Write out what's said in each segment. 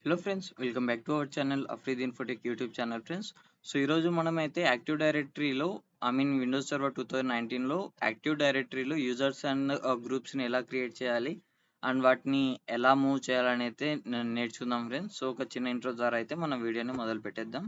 Hello friends, welcome back to our channel Afridi Infotech YouTube channel friends. So ఈరోజు మనమైతే active డైరెక్టరీలో Windows server 2019లో active డైరెక్టరీలో users and గ్రూప్స్ని ఎలా create చేయాలి and వాటిని ఎలా మూవ్ చేయాలని అయితే నేర్చుకుందాం ఫ్రెండ్స్. సో ఒక చిన్న ఇంట్రో ద్వారా అయితే మనం వీడియోని మొదలు పెట్టేద్దాం.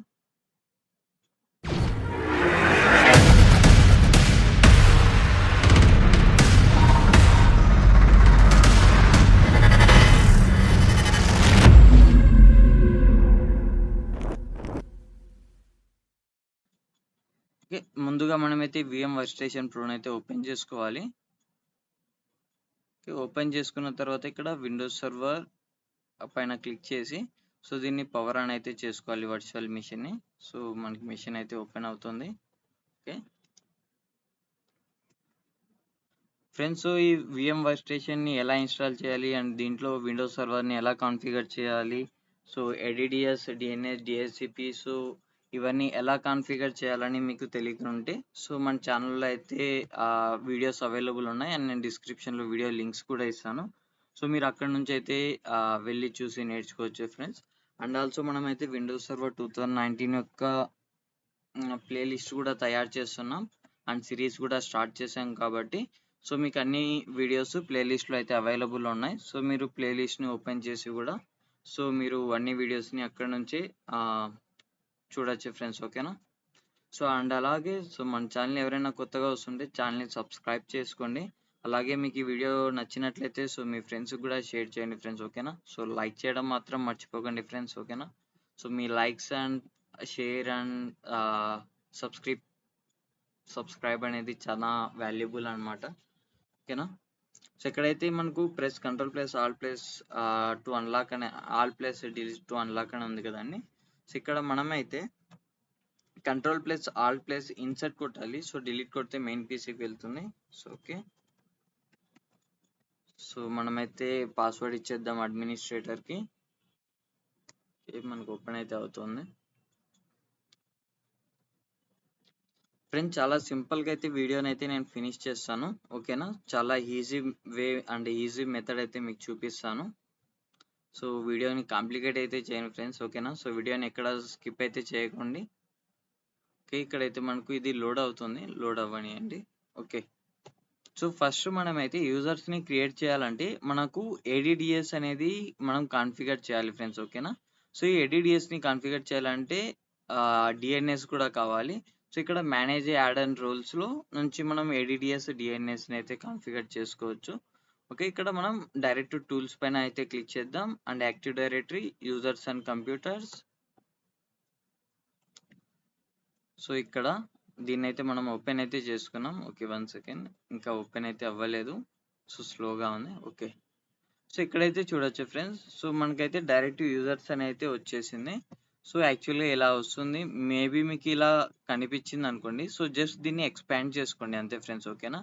ఓకే, ముందుగా మనమైతే విఎం వర్క్ స్టేషన్ ప్రోని అయితే ఓపెన్ చేసుకోవాలి. ఓపెన్ చేసుకున్న తర్వాత ఇక్కడ విండోస్ సర్వర్ పైన క్లిక్ చేసి సో దీన్ని పవర్ ఆన్ అయితే చేసుకోవాలి వర్చువల్ మిషన్ని. సో మనకి మిషన్ అయితే ఓపెన్ అవుతుంది. ఓకే ఫ్రెండ్స్, ఈ విఎం వర్క్ స్టేషన్ని ఎలా ఇన్స్టాల్ చేయాలి అండ్ దీంట్లో విండోస్ సర్వర్ని ఎలా కాన్ఫిగర్ చేయాలి, సో ఎడిడిఎస్, డిఎన్ఎస్, డిఎస్సిపి, సో ఇవన్నీ ఎలా కాన్ఫిగర్ చేయాలని మీకు తెలియకుంటే సో మన ఛానల్లో అయితే వీడియోస్ అవైలబుల్ ఉన్నాయి అండ్ నేను డిస్క్రిప్షన్లో వీడియో లింక్స్ కూడా ఇస్తాను. సో మీరు అక్కడ నుంచి అయితే వెళ్ళి చూసి నేర్చుకోవచ్చు ఫ్రెండ్స్. అండ్ ఆల్సో మనమైతే విండోస్ సర్వర్ 2019 యొక్క ప్లేలిస్ట్ కూడా తయారు చేస్తున్నాం అండ్ సిరీస్ కూడా స్టార్ట్ చేసాం కాబట్టి సో మీకు అన్ని వీడియోస్ ప్లేలిస్ట్లో అయితే అవైలబుల్ ఉన్నాయి. సో మీరు ప్లేలిస్ట్ని ఓపెన్ చేసి కూడా సో మీరు అన్ని వీడియోస్ని అక్కడ నుంచి చూడొచ్చు ఫ్రెండ్స్. ఓకేనా? సో అండ్ అలాగే సో మన ఛానల్ ఎవరైనా కొత్తగా వస్తుంటే ఛానల్ని సబ్స్క్రైబ్ చేసుకోండి. అలాగే మీకు ఈ వీడియో నచ్చినట్లయితే సో మీ ఫ్రెండ్స్కి కూడా షేర్ చేయండి ఫ్రెండ్స్. ఓకేనా? సో లైక్ చేయడం మాత్రం మర్చిపోకండి ఫ్రెండ్స్. ఓకేనా? సో మీ likes and share and subscribe అనేది చాలా వాల్యుబుల్ అనమాట. ఓకేనా? సో ఇక్కడైతే మనకు control plus alt plus to unlock అనే alt plus delete to unlock అని ఉంది కదండి. సో ఇక్కడ మనమైతే control plus alt plus insert కొట్టాలి. సో డిలీట్ కొడితే మెయిన్ పీసీకి వెళ్తుంది. సో ఓకే, సో మనమైతే పాస్వర్డ్ ఇచ్చేద్దాం అడ్మినిస్ట్రేటర్కి. మనకు ఓపెన్ అయితే అవుతుంది ఫ్రెండ్స్. చాలా సింపుల్గా అయితే వీడియోని అయితే నేను ఫినిష్ చేస్తాను. ఓకేనా? చాలా easy way and easy method అయితే మీకు చూపిస్తాను. సో వీడియోని కాంప్లికేట్ అయితే చేయను ఫ్రెండ్స్. ఓకేనా? సో వీడియోని ఎక్కడ స్కిప్ అయితే చేయకండి. ఓకే, ఇక్కడైతే మనకు ఇది లోడ్ అవుతుంది, లోడ్ అవ్వనియండి. ఓకే, సో ఫస్ట్ మనమైతే యూజర్స్ని క్రియేట్ చేయాలంటే మనకు ఏడిడిఎస్ అనేది మనం కాన్ఫిగర్ చేయాలి ఫ్రెండ్స్. ఓకేనా? సో ఈ ఏడిడిఎస్ని కాన్ఫిగర్ చేయాలంటే డిఎన్ఎస్ కూడా కావాలి. సో ఇక్కడ మేనేజ్ యాడ్ అండ్ రోల్స్లో నుంచి మనం ఏడిడిఎస్, డిఎన్ఎస్ని అయితే కాన్ఫిగర్ చేసుకోవచ్చు. ఓకే, ఇక్కడ మనం డైరెక్ట్ టూల్స్ పైన అయితే క్లిక్ చేద్దాం and active directory, users and computers. So ఇక్కడ దీన్ని అయితే మనం ఓపెన్ అయితే చేసుకున్నాం. ఓకే, 1 సెకండ్, ఇంకా ఓపెన్ అయితే అవ్వలేదు, సో స్లోగా ఉంది. ఓకే, సో ఇక్కడైతే చూడొచ్చు ఫ్రెండ్స్. సో మనకైతే డైరెక్ట్ యూజర్స్ అని అయితే వచ్చేసింది. సో యాక్చువల్గా ఇలా వస్తుంది, మేబీ మీకు ఇలా కనిపించింది అనుకోండి. సో జస్ట్ దీన్ని ఎక్స్పాండ్ చేసుకోండి అంతే ఫ్రెండ్స్. ఓకేనా?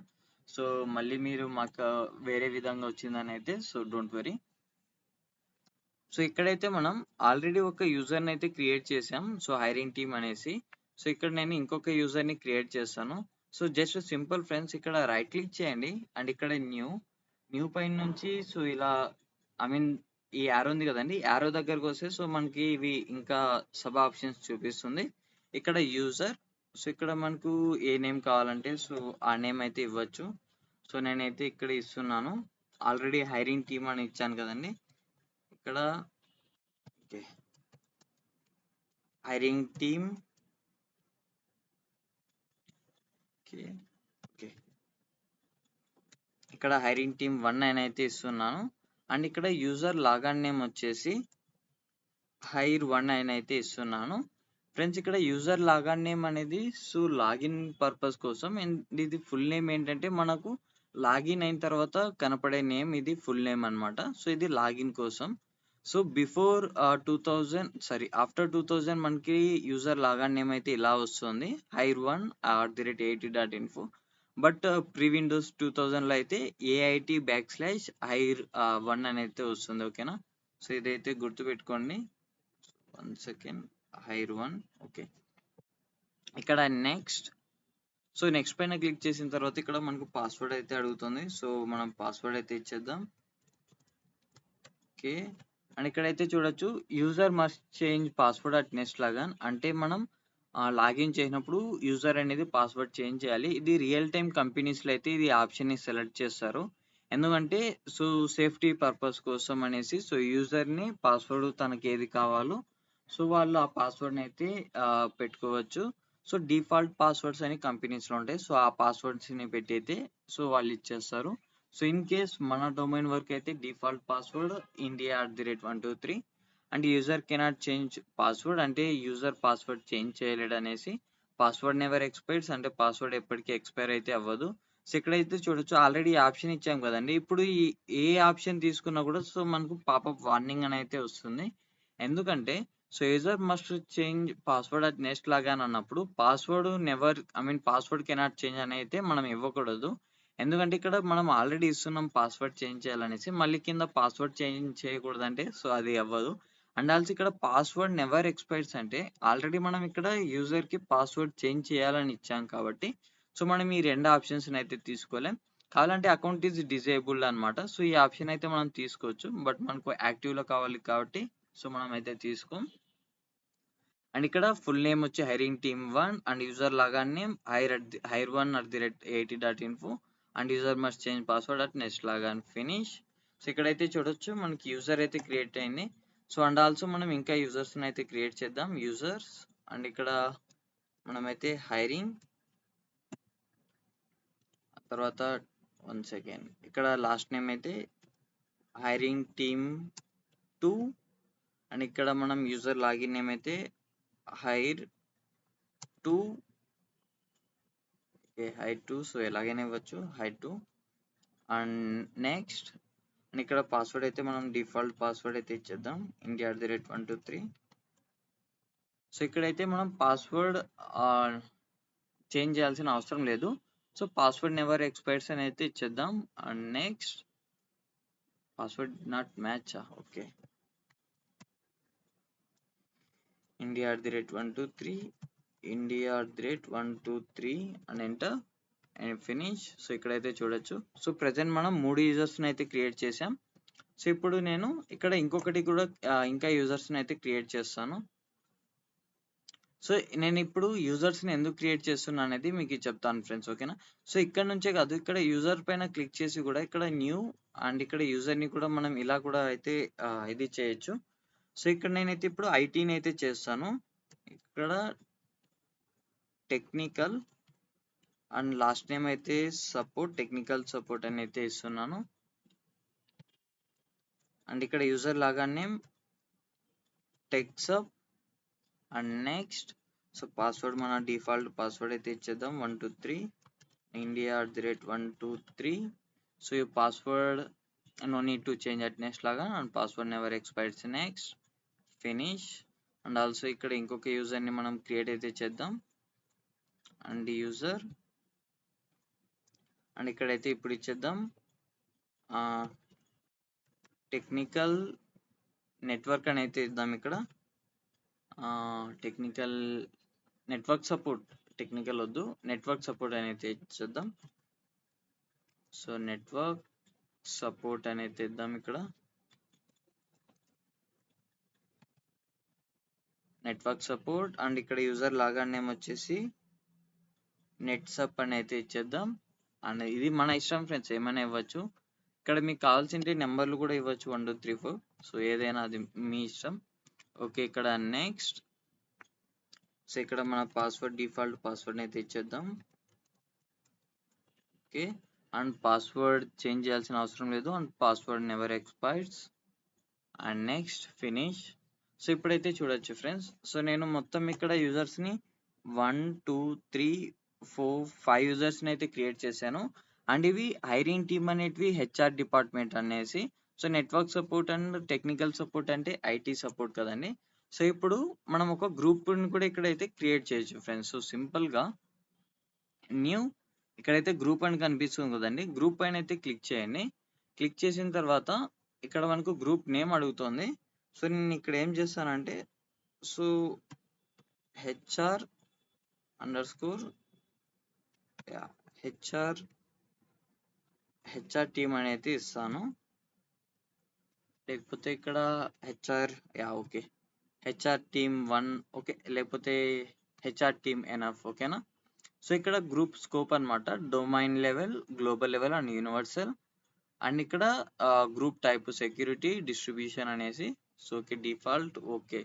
సో మళ్ళీ మీరు మాకు వేరే విధంగా వచ్చిందని అయితే సో డోంట్ వరీ. సో ఇక్కడైతే మనం ఆల్రెడీ ఒక యూజర్ని అయితే క్రియేట్ చేసాం, సో హైరింగ్ టీమ్ అనేసి. సో ఇక్కడ నేను ఇంకొక యూజర్ని క్రియేట్ చేస్తాను. సో జస్ట్ సింపుల్ ఫ్రెండ్స్, ఇక్కడ రైట్ క్లిక్ చేయండి అండ్ ఇక్కడ న్యూ పైన నుంచి సో ఇలా ఈ యారో ఉంది కదండి, యారో దగ్గరకు వస్తే సో మనకి ఇవి ఇంకా సబ్ ఆప్షన్స్ చూపిస్తుంది. ఇక్కడ యూజర్, సో ఇక్కడ మనకు ఏ నేమ్ కావాలంటే సో ఆ నేమ్ అయితే ఇవ్వచ్చు. సో నేనైతే ఇక్కడ ఇస్తున్నాను, ఆల్రెడీ హైరింగ్ టీమ్ అని ఇచ్చాను కదండి ఇక్కడ. Okay, hiring team. Okay okay, ఇక్కడ హైరింగ్ టీమ్ 1 అని అయితే ఇస్తున్నాను అండ్ ఇక్కడ యూజర్ లాగిన్ నేమ్ వచ్చేసి హైర్ 1 అని అయితే ఇస్తున్నాను ఫ్రెండ్స్. ఇక్కడ యూజర్ లాగిన్ నేమ్ అనేది సో లాగిన్ పర్పస్ కోసం, అండ్ ఇది ఫుల్ నేమ్ ఏంటంటే మనకు లాగిన్ అయిన తర్వాత కనపడే నేమ్, ఇది ఫుల్ నేమ్ అనమాట. సో ఇది లాగిన్ కోసం. సో బిఫోర్ 2000 ఆఫ్టర్ 2000 మనకి యూజర్ లాగిన్ నేమ్ అయితే ఇలా వస్తుంది, hire1@80.info. బట్ ప్రీ విండోస్ 2000లో అయితే AIT/hire1 అని అయితే వస్తుంది. ఓకేనా? సో ఇదైతే గుర్తుపెట్టుకోండి. 1 సెకండ్, hire1. ఓకే, ఇక్కడ నెక్స్ట్. సో నెక్స్ట్ పైన క్లిక్ చేసిన తర్వాత ఇక్కడ మనకు పాస్వర్డ్ అయితే అడుగుతుంది. సో మనం పాస్వర్డ్ అయితే ఇచ్చేద్దాం. ఓకే, అండ్ ఇక్కడైతే చూడొచ్చు user must change password at next lagoon. అంటే మనం లాగిన్ చేసినప్పుడు యూజర్ అనేది పాస్వర్డ్ చేంజ్ చేయాలి. ఇది రియల్ టైమ్ కంపెనీస్లో అయితే ఇది ఆప్షన్ని సెలెక్ట్ చేస్తారు. ఎందుకంటే సో సేఫ్టీ పర్పస్ కోసం అనేసి సో యూజర్ని పాస్వర్డ్ తనకి ఏది కావాలో సో వాళ్ళు ఆ పాస్వర్డ్ని అయితే పెట్టుకోవచ్చు. సో డిఫాల్ట్ పాస్వర్డ్స్ అని కంపెనీస్లో ఉంటాయి. సో ఆ పాస్వర్డ్స్ని పెట్టి అయితే సో వాళ్ళు ఇచ్చేస్తారు. సో ఇన్ కేస్ మన డొమైన్ వరకు అయితే default password India@123 and user cannot change password అంటే యూజర్ పాస్వర్డ్ చేంజ్ చేయలేడు అనేసి. పాస్వర్డ్ నెవర్ ఎక్స్పైర్స్ అంటే పాస్వర్డ్ ఎప్పటికీ ఎక్స్పైర్ అయితే అవ్వదు. సో ఇక్కడైతే చూడొచ్చు ఆల్రెడీ ఆప్షన్ ఇచ్చాం కదండి. ఇప్పుడు ఈ ఏ ఆప్షన్ తీసుకున్నా కూడా సో మనకు పాపప్ వార్నింగ్ అని అయితే వస్తుంది. ఎందుకంటే so user must change password at next లాగా అని అన్నప్పుడు password never password cannot change అని అయితే మనం ఇవ్వకూడదు. ఎందుకంటే ఇక్కడ మనం ఆల్రెడీ ఇస్తున్నాం పాస్వర్డ్ చేంజ్ చేయాలనేసి. మళ్ళీ కింద పాస్వర్డ్ చేంజ్ చేయకూడదంటే సో అది అవ్వదు. అండ్ ఆల్సో ఇక్కడ పాస్వర్డ్ నెవర్ ఎక్స్పైర్స్ అంటే ఆల్రెడీ మనం ఇక్కడ యూజర్కి పాస్వర్డ్ చేంజ్ చేయాలని ఇచ్చాం కాబట్టి సో మనం ఈ రెండు ఆప్షన్స్ అయితే తీసుకోలేం. కావాలంటే అకౌంట్ ఈజ్ డిజేబుల్డ్ అనమాట. సో ఈ ఆప్షన్ అయితే మనం తీసుకోవచ్చు. బట్ మనకు యాక్టివ్లో కావాలి కాబట్టి సో మనం అయితే తీసుకోం. అండ్ ఇక్కడ ఫుల్ నేమ్ వచ్చి hiring team 1 and user log on name hire1@80.info and user must change password at next log on finish. So ఇక్కడైతే చూడొచ్చు మనకి యూజర్ అయితే క్రియేట్ అయింది. సో అండ్ ఆల్సో మనం ఇంకా యూజర్స్ని అయితే క్రియేట్ చేద్దాం. యూజర్స్ అండ్ ఇక్కడ మనమైతే హైరింగ్ తర్వాత 1 సెకండ్ ఇక్కడ లాస్ట్ నేమ్ అయితే హైరింగ్ టీమ్ 2 అండ్ ఇక్కడ మనం యూజర్ లాగిన్ నేమ్ అయితే హైర్ 2 హైర్ 2 సో ఎలాగైనా ఇవ్వచ్చు హైర్ 2 అండ్ నెక్స్ట్ అండ్ ఇక్కడ పాస్వర్డ్ అయితే మనం డిఫాల్ట్ పాస్వర్డ్ అయితే ఇచ్చేద్దాం India@123. సో ఇక్కడైతే మనం పాస్వర్డ్ చేంజ్ చేయాల్సిన అవసరం లేదు. సో పాస్వర్డ్ నెవర్ ఎక్స్పైర్స్ అని అయితే ఇచ్చేద్దాం. And next password not match okay India@123 India@123 and enter and finish. So ఇక్కడైతే చూడొచ్చు సో ప్రెజెంట్ మనం 3 యూజర్స్ని అయితే క్రియేట్ చేసాం. సో ఇప్పుడు నేను ఇక్కడ ఇంకొకటి కూడా ఇంకా యూజర్స్ని అయితే క్రియేట్ చేస్తాను. సో నేను ఇప్పుడు యూజర్స్ని ఎందుకు క్రియేట్ చేస్తున్నా అనేది మీకు చెప్తాను ఫ్రెండ్స్, ఓకేనా. సో ఇక్కడ నుంచే కాదు ఇక్కడ యూజర్ పైన క్లిక్ చేసి కూడా ఇక్కడ న్యూ అండ్ ఇక్కడ యూజర్ని కూడా మనం ఇలా కూడా అయితే ఇది చేయొచ్చు. సో ఇక్కడ నేనైతే ఇప్పుడు ఐటీని అయితే చేస్తాను. ఇక్కడ టెక్నికల్ అండ్ లాస్ట్ నేమ్ అయితే సపోర్ట్ టెక్నికల్ సపోర్ట్ అని అయితే ఇస్తున్నాను. అండ్ ఇక్కడ యూజర్ లాగా నేమ్ టెక్సప్ అండ్ నెక్స్ట్ సో పాస్వర్డ్ మన డిఫాల్ట్ పాస్వర్డ్ అయితే ఇచ్చేద్దాం 123 India@123. సో ఈ password no need to change at next లాగా and password never expires next finish. And also ఇక్కడ ఇంకొక యూజర్ని మనం క్రియేట్ అయితే చేద్దాం అండ్ యూజర్ అండ్ ఇక్కడైతే ఇప్పుడు ఇచ్చేద్దాం టెక్నికల్ నెట్వర్క్ అని అయితే ఇద్దాం. ఇక్కడ టెక్నికల్ నెట్వర్క్ సపోర్ట్ టెక్నికల్ వద్దు నెట్వర్క్ సపోర్ట్ అని అయితే ఇచ్చేద్దాం. సో నెట్వర్క్ సపోర్ట్ అని అయితే ఇద్దాం. ఇక్కడ నెట్వర్క్ సపోర్ట్ అండ్ ఇక్కడ యూజర్ లాగా నేమ్ వచ్చేసి నెట్సప్ అని అయితే ఇచ్చేద్దాం. అండ్ ఇది మన ఇష్టం ఫ్రెండ్స్, ఏమైనా ఇవ్వచ్చు. ఇక్కడ మీకు కావాల్సిన నెంబర్లు కూడా ఇవ్వచ్చు 1 2 3 4 సో ఏదైనా అది మీ ఇష్టం. ఓకే ఇక్కడ నెక్స్ట్ సో ఇక్కడ మన పాస్వర్డ్ డిఫాల్ట్ పాస్వర్డ్ అయితే ఇచ్చేద్దాం. ఓకే అండ్ పాస్వర్డ్ చేంజ్ చేయాల్సిన అవసరం లేదు and password never expires and next finish. So ఇప్పుడైతే చూడొచ్చు ఫ్రెండ్స్, సో నేను మొత్తం ఇక్కడ యూజర్స్ని 1 2 3 4 5 యూజర్స్ని అయితే క్రియేట్ చేశాను. అండ్ ఇవి హైరింగ్ టీమ్ అనేటివి హెచ్ఆర్ డిపార్ట్మెంట్ అనేసి. So network support and technical support అంటే ఐటీ సపోర్ట్ కదండి. సో ఇప్పుడు మనం ఒక గ్రూప్ని కూడా ఇక్కడైతే క్రియేట్ చేయొచ్చు ఫ్రెండ్స్. సో సింపుల్గా న్యూ ఇక్కడైతే గ్రూప్ అని కనిపిస్తుంది కదండి, గ్రూప్ పైన అయితే క్లిక్ చేయండి. క్లిక్ చేసిన తర్వాత ఇక్కడ మనకు గ్రూప్ నేమ్ అడుగుతుంది. సో నేను ఇక్కడ ఏం చేస్తానంటే సో హెచ్ఆర్ హెచ్ఆర్ టీమ్ అని అయితే ఇస్తాను. లేకపోతే ఇక్కడ HR okay HR team 1 okay లేకపోతే హెచ్ఆర్ టీమ్ ఎనఫ్ ఓకేనా. సో ఇక్కడ గ్రూప్ స్కోప్ అన్నమాట, domain level, global level and universal. And ఇక్కడ గ్రూప్ టైప్ సెక్యూరిటీ డిస్ట్రిబ్యూషన్ అనేసి. So okay default okay.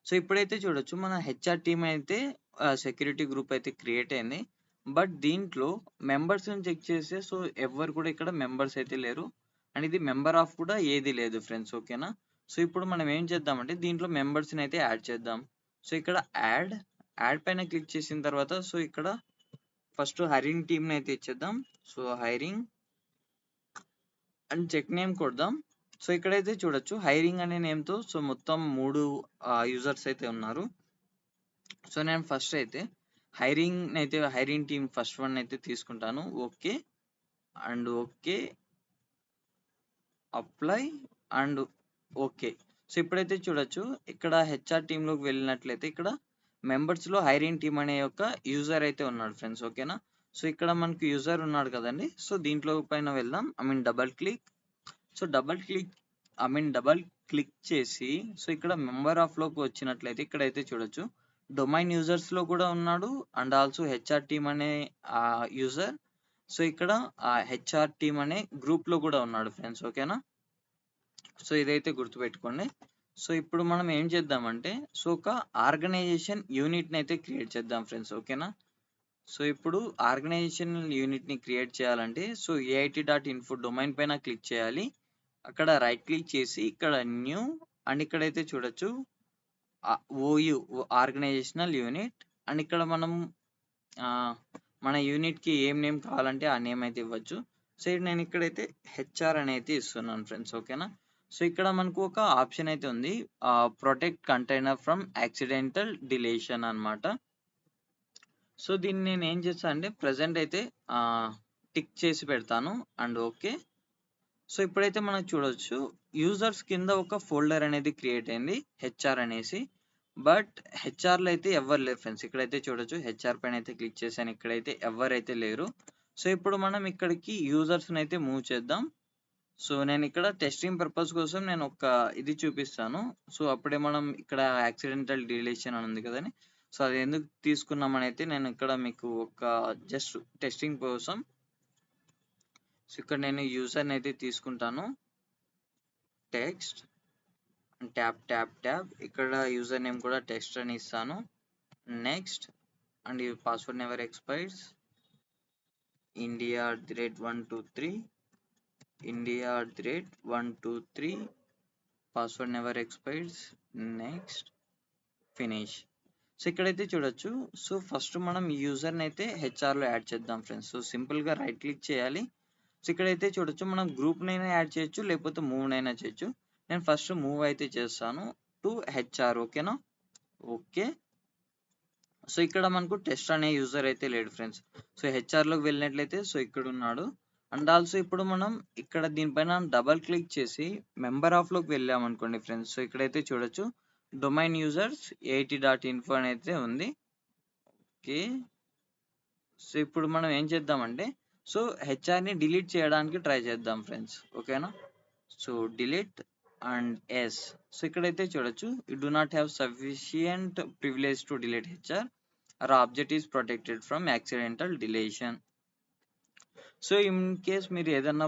So ఇప్పుడైతే చూడొచ్చు మన హెచ్ఆర్ టీమ్ అయితే సెక్యూరిటీ గ్రూప్ అయితే క్రియేట్ అయింది. బట్ దీంట్లో మెంబర్స్ చెక్ చేస్తే సో ఎవరు కూడా ఇక్కడ మెంబర్స్ అయితే లేరు. అండ్ ఇది మెంబర్ ఆఫ్ కూడా ఏది లేదు ఫ్రెండ్స్ ఓకేనా. సో ఇప్పుడు మనం ఏం చేద్దామంటే దీంట్లో మెంబర్స్ని అయితే యాడ్ చేద్దాం. సో ఇక్కడ యాడ్ పైన క్లిక్ చేసిన తర్వాత సో ఇక్కడ ఫస్ట్ హైరింగ్ టీమ్ని అయితే ఇచ్చేద్దాం. So hiring and check name కొడదాం. సో ఇక్కడైతే చూడొచ్చు హైరింగ్ అనే నేమ్తో సో మొత్తం 3 యూజర్స్ అయితే ఉన్నారు. సో నేను ఫస్ట్ అయితే హైరింగ్ టీమ్ ఫస్ట్ వన్ అయితే తీసుకుంటాను. Okay and okay apply and okay. So ఇప్పుడైతే చూడొచ్చు ఇక్కడ హెచ్ఆర్ టీంలోకి వెళ్ళినట్లయితే ఇక్కడ మెంబర్స్లో హైరింగ్ టీమ్ అనే యొక్క యూజర్ అయితే ఉన్నాడు ఫ్రెండ్స్ ఓకేనా. సో ఇక్కడ మనకు యూజర్ ఉన్నాడు కదండి. సో దీంట్లో పైన వెళ్దాం. డబల్ క్లిక్ చేసి సో ఇక్కడ మెంబర్ ఆఫ్ లోకి వచ్చినట్లయితే ఇక్కడైతే చూడొచ్చు డొమైన్ యూజర్స్ లో కూడా ఉన్నాడు అండ్ ఆల్సో హెచ్ఆర్ టీమ్ అనే యూజర్. సో ఇక్కడ హెచ్ఆర్ టీమ్ అనే గ్రూప్ లో కూడా ఉన్నాడు ఫ్రెండ్స్ ఓకేనా. సో ఇదైతే గుర్తుపెట్టుకోండి. సో ఇప్పుడు మనం ఏం చేద్దామంటే సో ఒక ఆర్గనైజేషన్ యూనిట్ ని అయితే క్రియేట్ చేద్దాం ఫ్రెండ్స్ ఓకేనా. సో ఇప్పుడు ఆర్గనైజేషన్ యూనిట్ ని క్రియేట్ చేయాలంటే సో AIT.info డొమైన్ పైన క్లిక్ చేయాలి. అక్కడ రైట్ క్లిక్ చేసి ఇక్కడ న్యూ అండ్ ఇక్కడైతే చూడొచ్చు OU ఆర్గనైజేషనల్ యూనిట్. అండ్ ఇక్కడ మనం మన యూనిట్ కి ఏం నేమ్ కావాలంటే ఆ నేమ్ అయితే ఇవ్వచ్చు. సో నేను ఇక్కడైతే హెచ్ఆర్ అని అయితే ఇస్తున్నాను ఫ్రెండ్స్ ఓకేనా. సో ఇక్కడ మనకు ఒక ఆప్షన్ అయితే ఉంది, protect container from accidental dilation అన్నమాట. సో దీన్ని నేను ఏం చేస్తాను అంటే ప్రజెంట్ అయితే టిక్ చేసి పెడతాను అండ్ ఓకే. సో ఇప్పుడైతే మనం చూడొచ్చు యూజర్స్ కింద ఒక ఫోల్డర్ అనేది క్రియేట్ అయింది హెచ్ఆర్ అనేసి. బట్ హెచ్ఆర్లో అయితే ఎవరు లేరు ఫ్రెండ్స్. ఇక్కడైతే చూడొచ్చు హెచ్ఆర్ పైన అయితే క్లిక్ చేశాను, ఇక్కడైతే ఎవరైతే లేరు. సో ఇప్పుడు మనం ఇక్కడికి యూజర్స్ని అయితే మూవ్ చేద్దాం. సో నేను ఇక్కడ టెస్టింగ్ పర్పస్ కోసం నేను ఒక ఇది చూపిస్తాను. సో అప్పుడే మనం ఇక్కడ యాక్సిడెంటల్ డిలేషన్ అని ఉంది కదండి. సో అది ఎందుకు తీసుకున్నామని అయితే నేను ఇక్కడ మీకు ఒక జస్ట్ టెస్టింగ్ కోసం సో ఇక్కడ నేను యూజర్ని అయితే తీసుకుంటాను. టెక్స్ట్ ట్యాప్ ఇక్కడ యూజర్ నేమ్ కూడా టెక్స్ట్ అని ఇస్తాను. నెక్స్ట్ అండ్ ఈ password never expires India@123 India@123 password never expires. Next finish. So ఇక్కడైతే చూడొచ్చు సో ఫస్ట్ మనం ఈ యూజర్ని అయితే హెచ్ఆర్లో యాడ్ చేద్దాం ఫ్రెండ్స్. సో సింపుల్గా రైట్ క్లిక్ చేయాలి. సో ఇక్కడైతే చూడొచ్చు మనం గ్రూప్నైనా యాడ్ చేయొచ్చు లేకపోతే మూవ్నైనా చేయొచ్చు. నేను ఫస్ట్ మూవ్ అయితే చేస్తాను టు హెచ్ఆర్ ఓకేనా. ఓకే. సో ఇక్కడ మనకు టెస్ట్ అనే యూజర్ అయితే లేడు ఫ్రెండ్స్. సో హెచ్ఆర్లోకి వెళ్ళినట్లయితే సో ఇక్కడ ఉన్నాడు. అండ్ ఆల్సో ఇప్పుడు మనం ఇక్కడ దీనిపైన డబల్ క్లిక్ చేసి మెంబర్ ఆఫ్ లోకి వెళ్ళాం అనుకోండి ఫ్రెండ్స్. సో ఇక్కడైతే చూడొచ్చు డొమైన్ యూజర్స్ AIT.info అని అయితే ఉంది. ఓకే. సో ఇప్పుడు మనం ఏం చేద్దామంటే సో హెచ్ఆర్ని డిలీట్ చేయడానికి ట్రై చేద్దాం ఫ్రెండ్స్ ఓకేనా. So delete and yes. So ఇక్కడైతే చూడొచ్చు you do not have sufficient privilege to delete HR or object is protected from accidental deletion. So in case మీరు ఏదన్నా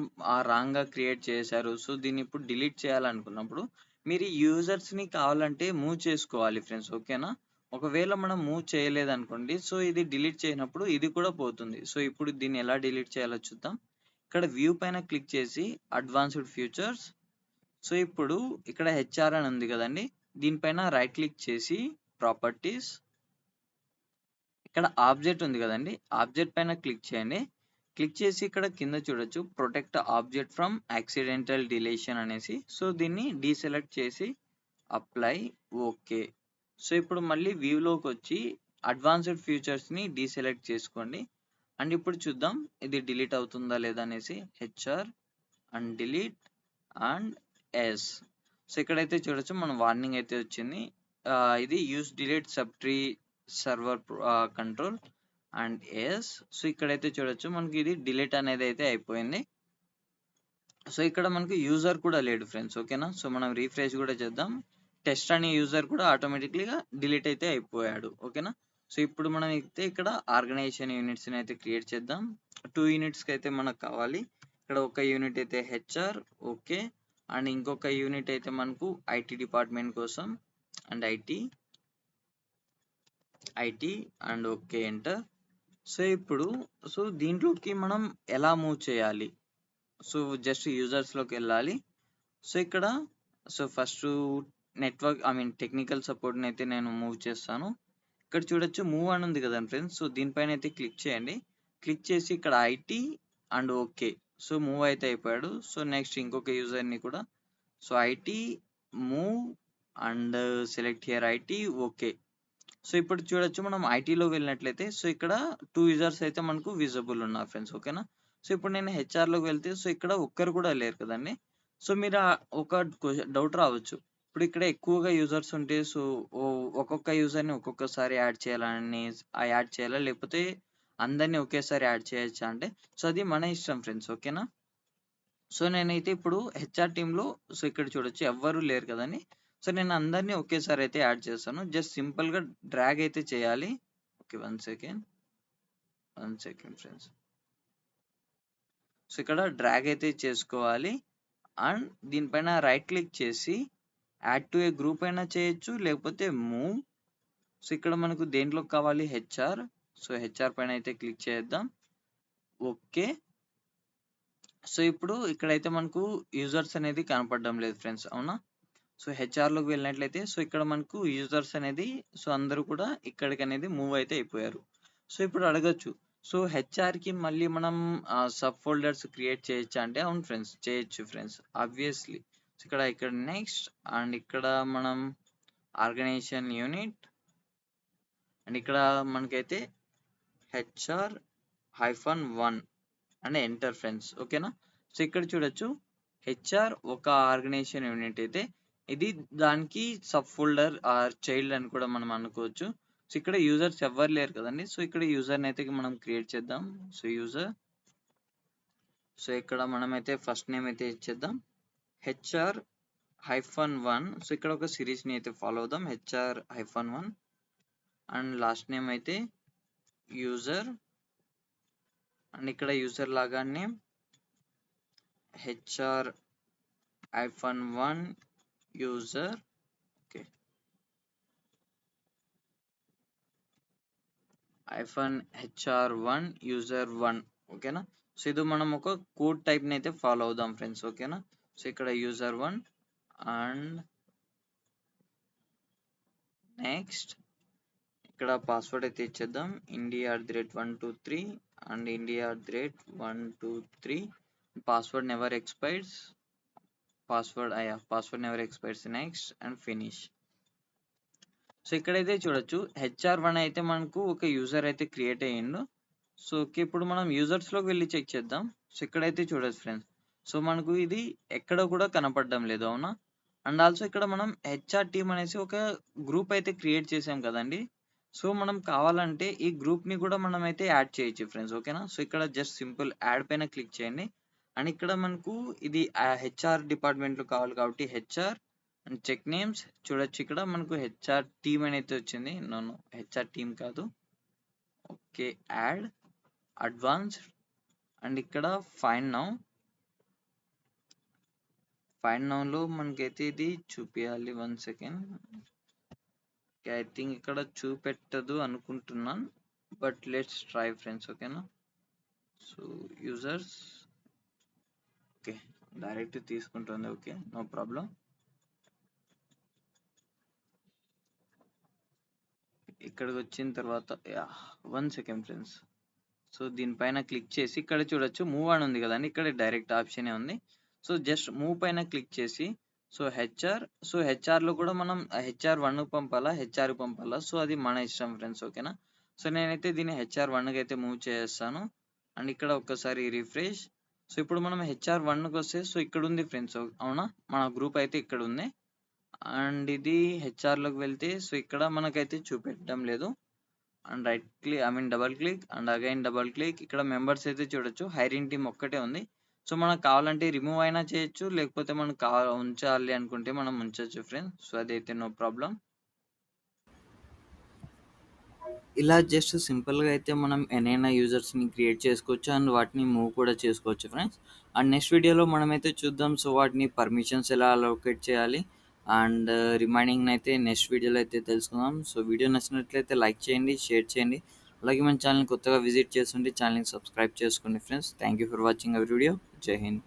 రాంగ్గా క్రియేట్ చేశారు, సో దీన్ని ఇప్పుడు డిలీట్ చేయాలనుకున్నప్పుడు మీరు యూజర్స్ని కావాలంటే మూవ్ చేసుకోవాలి ఫ్రెండ్స్ ఓకేనా. ఒకవేళ మనం మూవ్ చేయలేదనుకోండి సో ఇది డిలీట్ చేయనప్పుడు ఇది కూడా పోతుంది. సో ఇప్పుడు దీన్ని ఎలా డిలీట్ చేయాలో చూద్దాం. ఇక్కడ వ్యూ పైన క్లిక్ చేసి అడ్వాన్స్డ్ ఫీచర్స్. సో ఇప్పుడు ఇక్కడ హెచ్ఆర్ అని ఉంది కదండి, దీనిపైన రైట్ క్లిక్ చేసి ప్రాపర్టీస్, ఇక్కడ ఆబ్జెక్ట్ ఉంది కదండి, ఆబ్జెక్ట్ పైన క్లిక్ చేయండి. క్లిక్ చేసి ఇక్కడ కింద చూడొచ్చు protect object from accidental deletion అనేసి. సో దీన్ని డీసెలెక్ట్ చేసి అప్లై ఓకే. సో ఇప్పుడు మళ్ళీ వ్యూలోకి వచ్చి అడ్వాన్స్డ్ ఫీచర్స్ని డీసెలెక్ట్ చేసుకోండి. అండ్ ఇప్పుడు చూద్దాం ఇది డిలీట్ అవుతుందా లేదా అనేసి. HR and delete and yes. So ఇక్కడైతే చూడొచ్చు మన వార్నింగ్ అయితే వచ్చింది. ఇది use delete subtree server control and yes. So ఇక్కడైతే చూడొచ్చు మనకి ఇది డిలీట్ అనేది అయితే అయిపోయింది. సో ఇక్కడ మనకు యూజర్ కూడా లేడు ఫ్రెండ్స్, ఓకేనా. సో మనం రీఫ్రెష్ కూడా చేద్దాం. టెస్ట్ అనే యూజర్ కూడా ఆటోమేటిక్లీగా డిలీట్ అయితే అయిపోయాడు, ఓకేనా. సో ఇప్పుడు మనం అయితే ఇక్కడ ఆర్గనైజేషన్ యూనిట్స్ని అయితే క్రియేట్ చేద్దాం. 2 యూనిట్స్కి అయితే మనకు కావాలి. ఇక్కడ ఒక యూనిట్ అయితే హెచ్ఆర్, ఓకే. అండ్ ఇంకొక యూనిట్ అయితే మనకు ఐటీ డిపార్ట్మెంట్ కోసం, and IT and okay enter. So ఇప్పుడు దీంట్లోకి మనం ఎలా మూవ్ చేయాలి? సో జస్ట్ యూజర్స్లోకి వెళ్ళాలి. సో ఇక్కడ ఫస్ట్ నెట్వర్క్ టెక్నికల్ సపోర్ట్ని అయితే నేను మూవ్ చేస్తాను. ఇక్కడ చూడొచ్చు మూవ్ అని ఉంది కదా ఫ్రెండ్స్. సో దీనిపైన అయితే క్లిక్ చేయండి. క్లిక్ చేసి ఇక్కడ IT and okay. So move అయితే అయిపోయాడు. సో నెక్స్ట్ ఇంకొక యూజర్ని కూడా IT move and select here IT, okay. So ఇప్పుడు చూడొచ్చు మనం ఐటీలో వెళ్ళినట్లయితే ఇక్కడ 2 యూజర్స్ అయితే మనకు విజిబుల్ ఉన్నారు ఫ్రెండ్స్, ఓకేనా. సో ఇప్పుడు నేను హెచ్ఆర్లోకి వెళ్తే ఇక్కడ ఒక్కరు కూడా లేరు కదండి. సో మీరు ఒక డౌట్ రావచ్చు, ఇప్పుడు ఇక్కడ ఎక్కువగా యూజర్స్ ఉంటే ఒక్కొక్క యూజర్ని ఒక్కొక్కసారి యాడ్ చేయాలా లేకపోతే అందరినీ ఒకేసారి యాడ్ చేయొచ్చా అంటే అది మన ఇష్టం ఫ్రెండ్స్, ఓకేనా. సో నేనైతే ఇప్పుడు హెచ్ఆర్ టీంలో ఇక్కడ చూడొచ్చు ఎవ్వరు లేరు కదండి. సో నేను అందరినీ ఒకేసారి అయితే యాడ్ చేస్తాను. జస్ట్ సింపుల్గా డ్రాగ్ అయితే చేయాలి. Okay, one second friends. So ఇక్కడ డ్రాగ్ అయితే చేసుకోవాలి. అండ్ దీనిపైన రైట్ క్లిక్ చేసి యాడ్ టు ఏ గ్రూప్ అయినా చేయొచ్చు, లేకపోతే మూవ్. సో ఇక్కడ మనకు దేంట్లో కావాలి? హెచ్ఆర్. సో హెచ్ఆర్ పైన అయితే క్లిక్ చేద్దాం, ఓకే. సో ఇప్పుడు ఇక్కడైతే మనకు యూజర్స్ అనేది కనపడడం లేదు ఫ్రెండ్స్, అవునా. సో హెచ్ఆర్లోకి వెళ్ళినట్లయితే ఇక్కడ మనకు యూజర్స్ అనేది అందరూ కూడా ఇక్కడికి అనేది మూవ్ అయితే అయిపోయారు. సో ఇప్పుడు అడగచ్చు, హెచ్ఆర్కి మళ్ళీ మనం సబ్ ఫోల్డర్స్ క్రియేట్ చేయొచ్చా అంటే అవును ఫ్రెండ్స్, చేయొచ్చు ఫ్రెండ్స్, ఆబ్వియస్లీ. ఇక్కడ నెక్స్ట్ అండ్ ఇక్కడ మనం ఆర్గనైజేషన్ యూనిట్ అండ్ ఇక్కడ మనకైతే HR-1 అండ్ ఎంటర్ ఫ్రెండ్స్, ఓకేనా. సో ఇక్కడ చూడొచ్చు హెచ్ఆర్ ఒక ఆర్గనైజేషన్ యూనిట్ అయితే ఇది దానికి సబ్ ఫోల్డర్ ఆర్ చైల్డ్ అని కూడా మనం అనుకోవచ్చు. సో ఇక్కడ యూజర్స్ ఎవ్వరు లేరు కదండి. సో ఇక్కడ యూజర్ని అయితే మనం క్రియేట్ చేద్దాం. సో యూజర్, సో ఇక్కడ మనమైతే ఫస్ట్ నేమ్ అయితే ఇచ్చేద్దాం HR-1. సో ఇక్కడ ఒక సిరీస్ని అయితే ఫాలో అవుదాం, HR-1 అండ్ లాస్ట్ నేమ్ అయితే యూజర్ అండ్ ఇక్కడ యూజర్ లాగానే HR-1 user, okay, HR-1 user 1, ఓకేనా. సో ఇది మనం ఒక కోడ్ టైప్ ని అయితే ఫాలో అవుదాం ఫ్రెండ్స్, ఓకేనా. సో ఇక్కడ యూజర్ 1 అండ్ నెక్స్ట్ ఇక్కడ పాస్వర్డ్ అయితే ఇచ్చేద్దాం, India@123 and India@123. Password never expires, password never expires, next and finish. So ఇక్కడైతే చూడొచ్చు HR-1 అయితే మనకు ఒక యూజర్ అయితే క్రియేట్ అయ్యిండు. సో ఓకే, ఇప్పుడు మనం యూజర్స్లోకి వెళ్ళి చెక్ చేద్దాం. సో ఇక్కడైతే చూడొచ్చు ఫ్రెండ్స్, సో మనకు ఇది ఎక్కడ కూడా కనపడడం లేదు, అవునా. అండ్ ఆల్సో ఇక్కడ మనం హెచ్ఆర్ టీమ్ అనేసి ఒక గ్రూప్ అయితే క్రియేట్ చేసాం కదండి. సో మనం కావాలంటే ఈ గ్రూప్ని కూడా మనం అయితే యాడ్ చేయొచ్చు ఫ్రెండ్స్, ఓకేనా. సో ఇక్కడ జస్ట్ సింపుల్ యాడ్ పైన క్లిక్ చేయండి. అండ్ ఇక్కడ మనకు ఇది హెచ్ఆర్ డిపార్ట్మెంట్లో కావాలి కాబట్టి హెచ్ఆర్ అండ్ చెక్ నేమ్స్ చూడొచ్చు. ఇక్కడ మనకు హెచ్ఆర్ టీమ్ అనేది వచ్చింది, నో హెచ్ఆర్ టీమ్ కాదు, ఓకే. యాడ్ అడ్వాన్స్డ్ అండ్ ఇక్కడ ఫైండ్ నౌలో మనకైతే ఇది చూపించాలి, 1 సెకండ్. ఐ థింక్ ఇక్కడ చూపెట్టదు అనుకుంటున్నాను, బట్ లెట్స్ ట్రై ఫ్రెండ్స్, ఓకేనా. సో యూజర్స్, ఓకే, డైరెక్ట్ తీసుకుంటుంది, ఓకే, నో ప్రాబ్లం. ఇక్కడికి వచ్చిన తర్వాత 1 సెకండ్ ఫ్రెండ్స్. సో దీనిపైన క్లిక్ చేసి ఇక్కడ చూడొచ్చు మూవ్ అని ఉంది కదండి, ఇక్కడ డైరెక్ట్ ఆప్షనే ఉంది. సో జస్ట్ మూవ్ పైన క్లిక్ చేసి హెచ్ఆర్లో కూడా మనం HR-1 పంపాలా, హెచ్ఆర్ పంపాలా, సో అది మన ఇష్టం ఫ్రెండ్స్, ఓకేనా. సో నేనైతే దీన్ని HR-1కి అయితే మూవ్ చేస్తాను. అండ్ ఇక్కడ ఒక్కసారి రిఫ్రెష్. సో ఇప్పుడు మనం HR-1కి వస్తే ఇక్కడ ఉంది ఫ్రెండ్స్, అవునా, మన గ్రూప్ అయితే ఇక్కడ ఉంది. అండ్ ఇది హెచ్ఆర్లోకి వెళ్తే ఇక్కడ మనకైతే చూపెట్టడం లేదు. And double click and again double click. ఇక్కడ మెంబర్స్ అయితే చూడొచ్చు హైరింగ్ టీమ్ ఒక్కటే ఉంది. సో, మనకు కావాలంటే రిమూవ్ అయినా చేయొచ్చు. లేకపోతే మనకు ఉంచాలి అనుకుంటే మనం ఉంచొచ్చు ఫ్రెండ్స్. సో, అదైతే నో ప్రాబ్లమ్. ఇలా జస్ట్ సింపుల్‌గా అయితే మనం ఎనైనా యూజర్స్‌ని క్రియేట్ చేసుకోవచ్చు. అండ్ వాటిని మూవ్ కూడా చేసుకోవచ్చు ఫ్రెండ్స్. అండ్ నెక్స్ట్ వీడియోలో మనమైతే చూద్దాం. సో, వాటిని పర్మిషన్స్ ఎలా అలోకేట్ చేయాలి అండ్ రిమైనింగ్‌నైతే నెక్స్ట్ వీడియోలో అయితే తెలుసుకుందాం. సో, వీడియో నచ్చినట్లయితే లైక్ చేయండి, షేర్ చేయండి. అలాగే మన ఛానెల్‌ని కొత్తగా విజిట్ చేస్తుంటే ఛానెల్‌ని సబ్స్క్రైబ్ చేసుకోండి friends. Thank you for watching our video. జై హింద్.